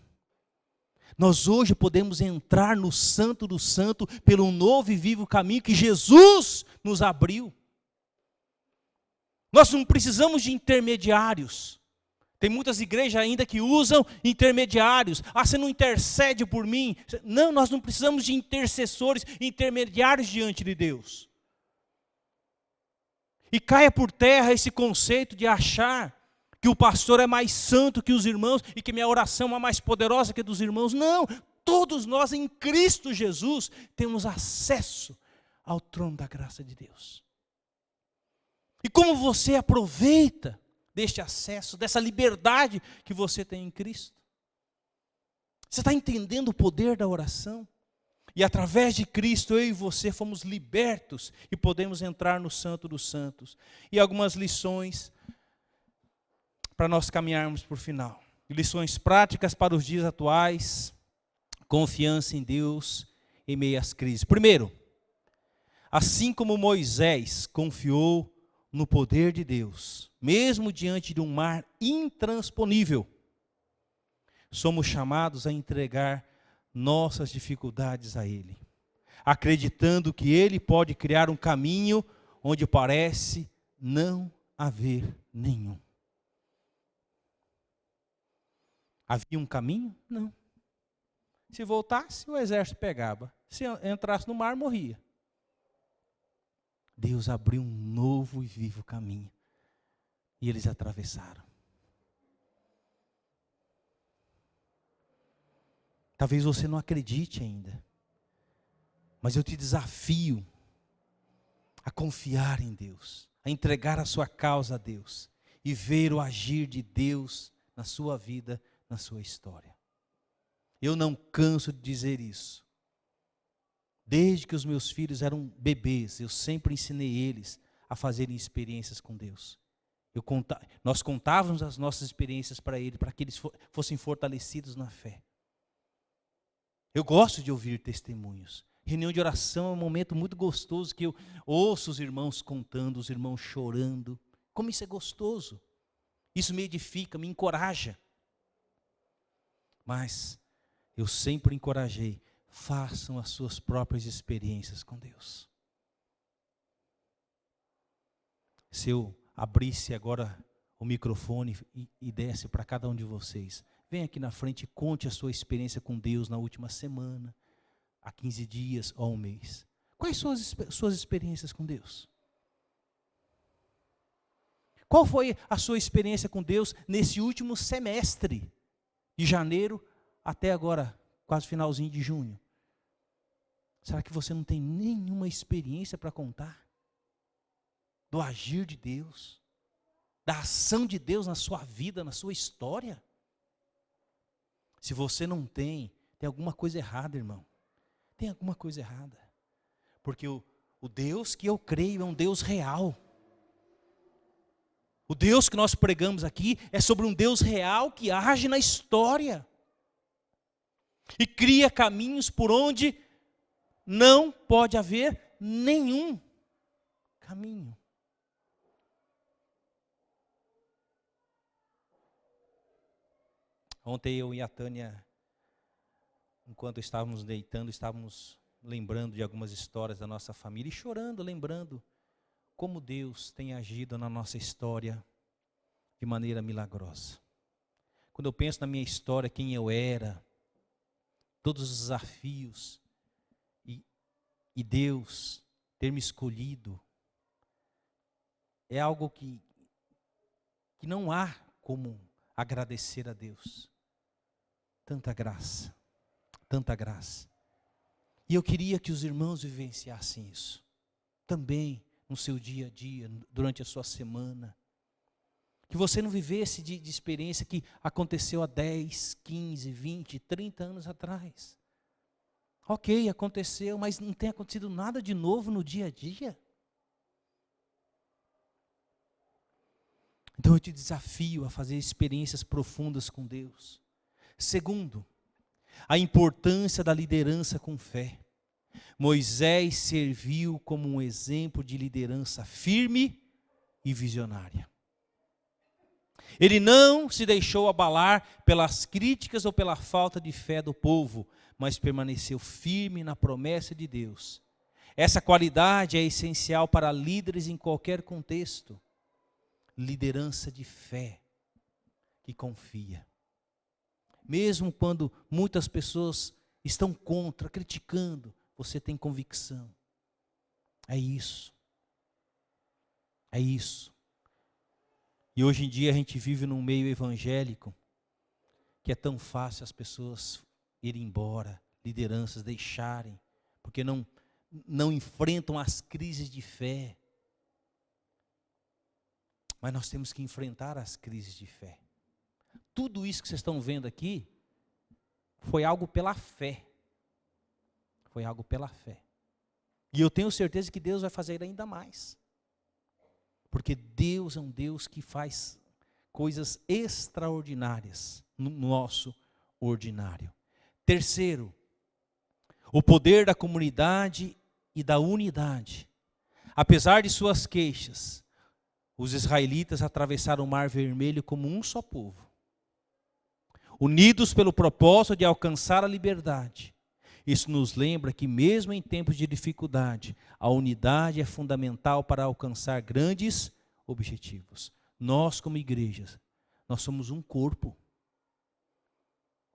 Speaker 2: Nós hoje podemos entrar no Santo do Santo pelo novo e vivo caminho que Jesus nos abriu. Nós não precisamos de intermediários. Tem muitas igrejas ainda que usam intermediários. Ah, você não intercede por mim? Não, nós não precisamos de intercessores, intermediários diante de Deus. E caia por terra esse conceito de achar que o pastor é mais santo que os irmãos e que minha oração é mais poderosa que a dos irmãos. Não, todos nós em Cristo Jesus temos acesso ao trono da graça de Deus. E como você aproveita deste acesso, dessa liberdade que você tem em Cristo? Você está entendendo o poder da oração? E através de Cristo, eu e você fomos libertos e podemos entrar no Santo dos Santos. E algumas lições para nós caminharmos por final. Lições práticas para os dias atuais, confiança em Deus em meio às crises. Primeiro, assim como Moisés confiou no poder de Deus, mesmo diante de um mar intransponível, somos chamados a entregar nossas dificuldades a Ele, acreditando que Ele pode criar um caminho onde parece não haver nenhum. Havia um caminho? Não. Se voltasse, o exército pegava. Se entrasse no mar, morria. Deus abriu um novo e vivo caminho. E eles atravessaram. Talvez você não acredite ainda. Mas eu te desafio a confiar em Deus. A entregar a sua causa a Deus. E ver o agir de Deus na sua vida, na sua história. Eu não canso de dizer isso. Desde que os meus filhos eram bebês, eu sempre ensinei eles a fazerem experiências com Deus. Nós contávamos as nossas experiências para eles, para que eles fossem fortalecidos na fé. Eu gosto de ouvir testemunhos. Reunião de oração é um momento muito gostoso que eu ouço os irmãos contando, os irmãos chorando. Como isso é gostoso. Isso me edifica, me encoraja. Mas eu sempre encorajei, façam as suas próprias experiências com Deus. Se eu abrisse agora o microfone e desse para cada um de vocês, vem aqui na frente e conte a sua experiência com Deus na última semana, há 15 dias ou um mês. Quais são as suas experiências com Deus? Qual foi a sua experiência com Deus nesse último semestre? De janeiro até agora, quase finalzinho de junho. Será que você não tem nenhuma experiência para contar? Do agir de Deus? Da ação de Deus na sua vida, na sua história? Se você não tem, tem alguma coisa errada, irmão. Tem alguma coisa errada. Porque o Deus que eu creio é um Deus real. O Deus que nós pregamos aqui é sobre um Deus real que age na história. E cria caminhos por onde não pode haver nenhum caminho. Ontem eu e a Tânia, enquanto estávamos deitando, estávamos lembrando de algumas histórias da nossa família e chorando, lembrando como Deus tem agido na nossa história de maneira milagrosa. Quando eu penso na minha história, quem eu era, todos os desafios, e Deus ter me escolhido, é algo que não há como agradecer a Deus. Tanta graça, tanta graça. E eu queria que os irmãos vivenciassem isso, também no seu dia a dia, durante a sua semana. Que você não vivesse de experiência que aconteceu há 10, 15, 20, 30 anos atrás. Ok, aconteceu, mas não tem acontecido nada de novo no dia a dia. Então eu te desafio a fazer experiências profundas com Deus. Segundo, a importância da liderança com fé. Moisés serviu como um exemplo de liderança firme e visionária. Ele não se deixou abalar pelas críticas ou pela falta de fé do povo, mas permaneceu firme na promessa de Deus. Essa qualidade é essencial para líderes em qualquer contexto. Liderança de fé, que confia. Mesmo quando muitas pessoas estão contra, criticando, você tem convicção. É isso. É isso. E hoje em dia a gente vive num meio evangélico que é tão fácil as pessoas irem embora, lideranças deixarem, porque não enfrentam as crises de fé. Mas nós temos que enfrentar as crises de fé. Tudo isso que vocês estão vendo aqui foi algo pela fé. Foi algo pela fé. E eu tenho certeza que Deus vai fazer ainda mais. Porque Deus é um Deus que faz coisas extraordinárias no nosso ordinário. Terceiro, o poder da comunidade e da unidade. Apesar de suas queixas, os israelitas atravessaram o Mar Vermelho como um só povo, unidos pelo propósito de alcançar a liberdade. Isso nos lembra que mesmo em tempos de dificuldade, a unidade é fundamental para alcançar grandes objetivos. Nós, como igrejas, nós somos um corpo.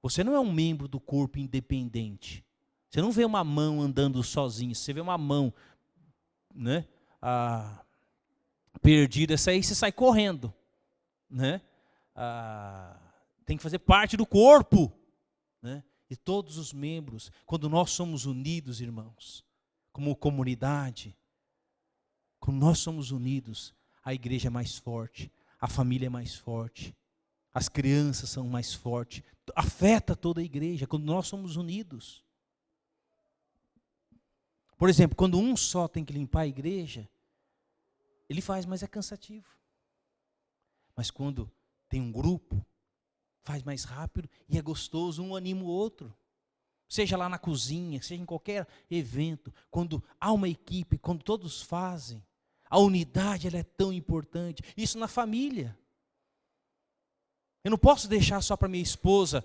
Speaker 2: Você não é um membro do corpo independente. Você não vê uma mão andando sozinha, você vê uma mão, né, perdida, essa aí você sai correndo, né? Tem que fazer parte do corpo, né? E todos os membros, quando nós somos unidos, irmãos, como comunidade, quando nós somos unidos, a igreja é mais forte, a família é mais forte, as crianças são mais fortes, afeta toda a igreja, quando nós somos unidos. Por exemplo, quando um só tem que limpar a igreja, ele faz, mas é cansativo. Mas quando tem um grupo, faz mais rápido e é gostoso, um anima o outro. Seja lá na cozinha, seja em qualquer evento, quando há uma equipe, quando todos fazem, a unidade ela é tão importante. Isso na família. Eu não posso deixar só para minha esposa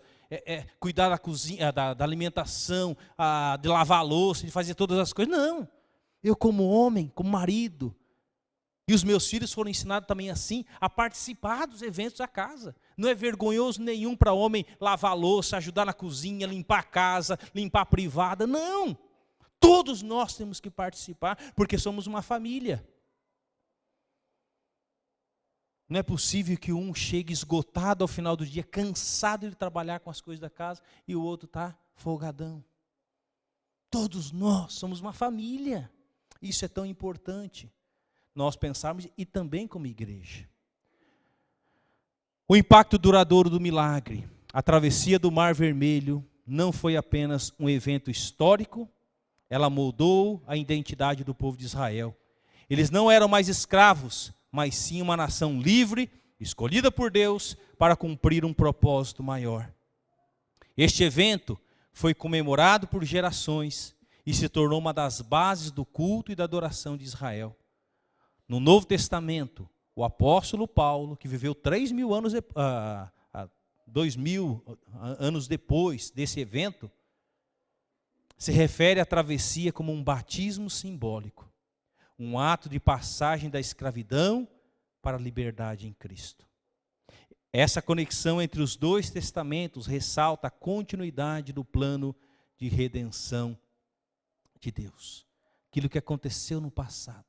Speaker 2: cuidar da cozinha, da alimentação, de lavar a louça, de fazer todas as coisas. Não. Eu como homem, como marido, e os meus filhos foram ensinados também assim, a participar dos eventos da casa. Não é vergonhoso nenhum para homem lavar a louça, ajudar na cozinha, limpar a casa, limpar a privada. Não! Todos nós temos que participar, porque somos uma família. Não é possível que um chegue esgotado ao final do dia, cansado de trabalhar com as coisas da casa, e o outro está folgadão. Todos nós somos uma família. Isso é tão importante. Nós pensarmos, e também como igreja. O impacto duradouro do milagre, a travessia do Mar Vermelho, não foi apenas um evento histórico, ela moldou a identidade do povo de Israel. Eles não eram mais escravos, mas sim uma nação livre, escolhida por Deus para cumprir um propósito maior. Este evento foi comemorado por gerações e se tornou uma das bases do culto e da adoração de Israel. No Novo Testamento, o apóstolo Paulo, que viveu 3.000 anos, 2.000 anos depois desse evento, se refere à travessia como um batismo simbólico, um ato de passagem da escravidão para a liberdade em Cristo. Essa conexão entre os dois testamentos ressalta a continuidade do plano de redenção de Deus, aquilo que aconteceu no passado.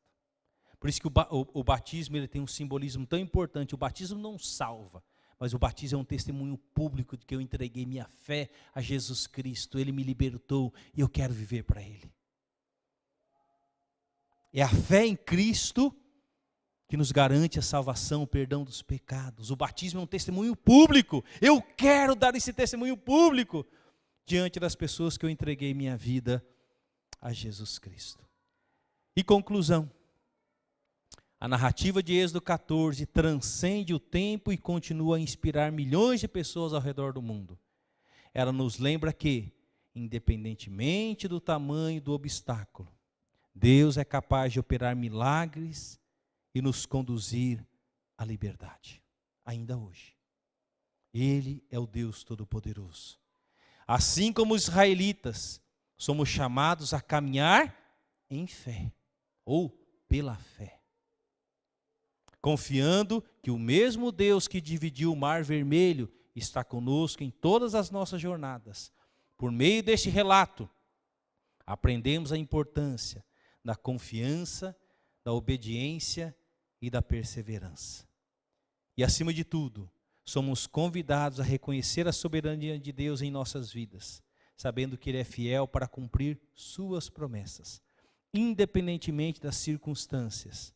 Speaker 2: Por isso que o batismo ele tem um simbolismo tão importante. O batismo não salva, Mas o batismo é um testemunho público de que eu entreguei minha fé a Jesus Cristo. Ele me libertou e eu quero viver para Ele. É a fé em Cristo que nos garante a salvação, o perdão dos pecados. O batismo é um testemunho público. Eu quero dar esse testemunho público diante das pessoas que eu entreguei minha vida a Jesus Cristo. E conclusão. A narrativa de Êxodo 14 transcende o tempo e continua a inspirar milhões de pessoas ao redor do mundo. Ela nos lembra que, independentemente do tamanho do obstáculo, Deus é capaz de operar milagres e nos conduzir à liberdade, ainda hoje. Ele é o Deus Todo-Poderoso. Assim como os israelitas, somos chamados a caminhar em fé, ou pela fé. Confiando que o mesmo Deus que dividiu o Mar Vermelho está conosco em todas as nossas jornadas. Por meio deste relato, aprendemos a importância da confiança, da obediência e da perseverança. E acima de tudo, somos convidados a reconhecer a soberania de Deus em nossas vidas, sabendo que Ele é fiel para cumprir suas promessas, independentemente das circunstâncias.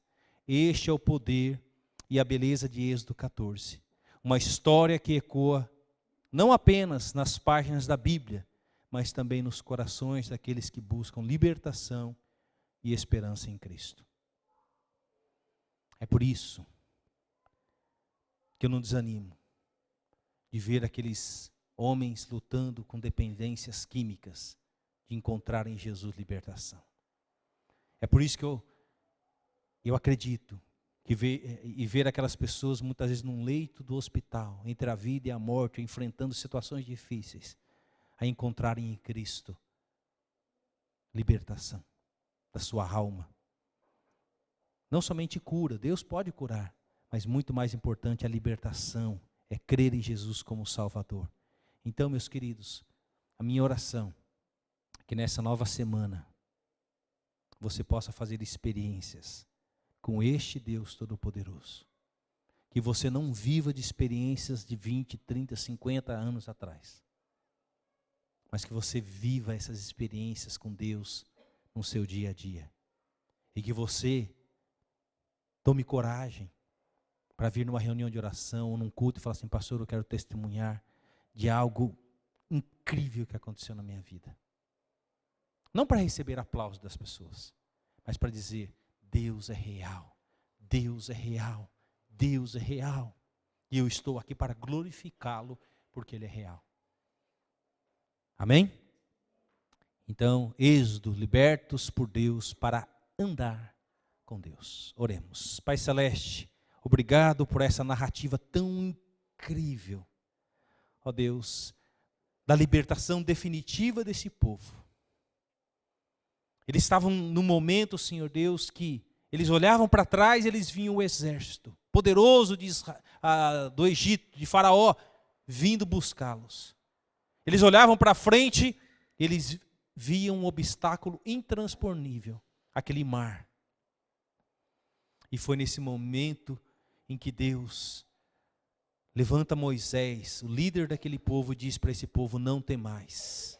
Speaker 2: Este é o poder e a beleza de Êxodo 14. Uma história que ecoa não apenas nas páginas da Bíblia, mas também nos corações daqueles que buscam libertação e esperança em Cristo. É por isso que eu não desanimo de ver aqueles homens lutando com dependências químicas, de encontrar em Jesus libertação. É por isso que eu acredito que ver aquelas pessoas muitas vezes num leito do hospital, entre a vida e a morte, enfrentando situações difíceis, a encontrarem em Cristo libertação da sua alma. Não somente cura, Deus pode curar, mas muito mais importante a libertação, é crer em Jesus como Salvador. Então, meus queridos, a minha oração é que nessa nova semana você possa fazer experiências com este Deus Todo-Poderoso. Que você não viva de experiências de 20, 30, 50 anos atrás. Mas que você viva essas experiências com Deus no seu dia a dia. E que você tome coragem para vir numa reunião de oração ou num culto e falar assim: pastor, eu quero testemunhar de algo incrível que aconteceu na minha vida. Não para receber aplausos das pessoas, mas para dizer: Deus é real, Deus é real, Deus é real. E eu estou aqui para glorificá-lo, porque Ele é real. Amém? Então, Êxodo, libertos por Deus para andar com Deus. Oremos. Pai Celeste, obrigado por essa narrativa tão incrível, ó Deus, da libertação definitiva desse povo. Eles estavam no momento, Senhor Deus, que eles olhavam para trás e eles viam o exército poderoso do Egito, de Faraó, vindo buscá-los. Eles olhavam para frente, eles viam um obstáculo intransponível, aquele mar. E foi nesse momento em que Deus levanta Moisés, o líder daquele povo, e diz para esse povo: não temais.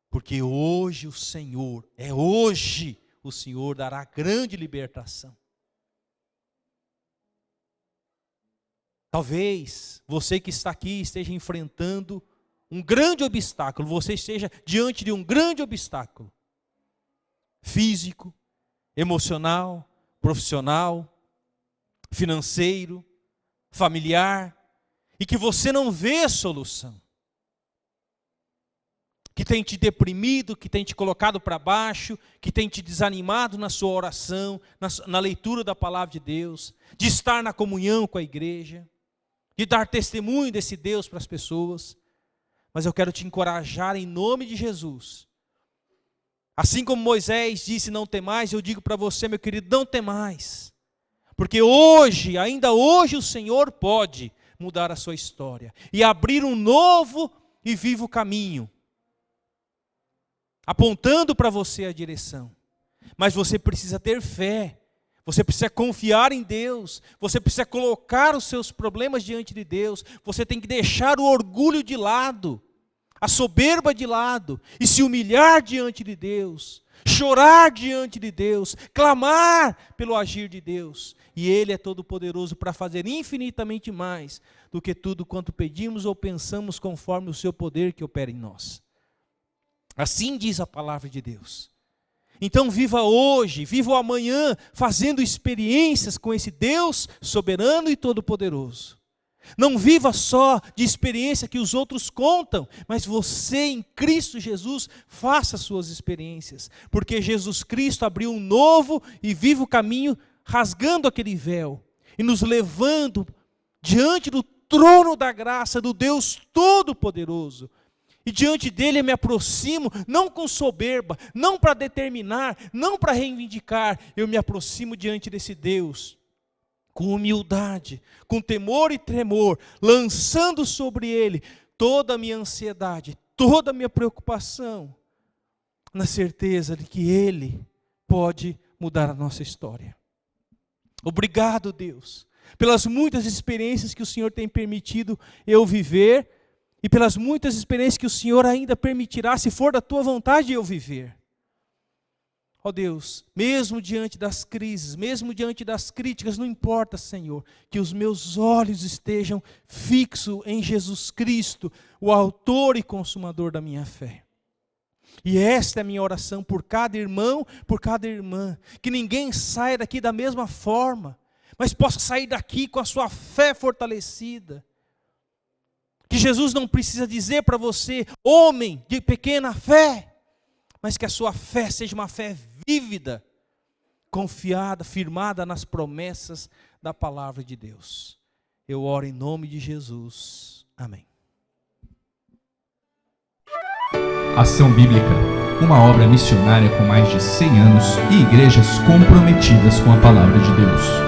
Speaker 2: Porque hoje o Senhor dará grande libertação. Talvez você que está aqui esteja enfrentando um grande obstáculo, você esteja diante de um grande obstáculo, físico, emocional, profissional, financeiro, familiar, e que você não vê a solução. Que tem te deprimido, que tem te colocado para baixo, que tem te desanimado na sua oração, na leitura da palavra de Deus, de estar na comunhão com a igreja, de dar testemunho desse Deus para as pessoas. Mas eu quero te encorajar em nome de Jesus. Assim como Moisés disse: não temais, eu digo para você, meu querido, não temais. Porque hoje, ainda hoje, o Senhor pode mudar a sua história e abrir um novo e vivo caminho, apontando para você a direção. Mas você precisa ter fé, Você precisa confiar em Deus, você precisa colocar os seus problemas diante de Deus, você tem que deixar o orgulho de lado, a soberba de lado, e se humilhar diante de Deus, chorar diante de Deus, clamar pelo agir de Deus. E Ele é todo poderoso para fazer infinitamente mais do que tudo quanto pedimos ou pensamos, conforme o seu poder que opera em nós. Assim diz a palavra de Deus. Então viva hoje, viva o amanhã, fazendo experiências com esse Deus soberano e todo-poderoso. Não viva só de experiência que os outros contam, mas você em Cristo Jesus faça suas experiências. Porque Jesus Cristo abriu um novo e vivo caminho, rasgando aquele véu e nos levando diante do trono da graça do Deus Todo-Poderoso. E diante dele eu me aproximo, não com soberba, não para determinar, não para reivindicar, eu me aproximo diante desse Deus, com humildade, com temor e tremor, lançando sobre ele toda a minha ansiedade, toda a minha preocupação, na certeza de que ele pode mudar a nossa história. Obrigado, Deus, pelas muitas experiências que o Senhor tem permitido eu viver, e pelas muitas experiências que o Senhor ainda permitirá, se for da tua vontade, eu viver. Ó Deus, mesmo diante das crises, mesmo diante das críticas, não importa, Senhor, que os meus olhos estejam fixos em Jesus Cristo, o autor e consumador da minha fé. E esta é a minha oração por cada irmão, por cada irmã, que ninguém saia daqui da mesma forma, mas possa sair daqui com a sua fé fortalecida. Que Jesus não precisa dizer para você, homem de pequena fé, mas que a sua fé seja uma fé vívida, confiada, firmada nas promessas da palavra de Deus. Eu oro em nome de Jesus. Amém.
Speaker 1: Ação Bíblica, uma obra missionária com mais de 100 anos e igrejas comprometidas com a palavra de Deus.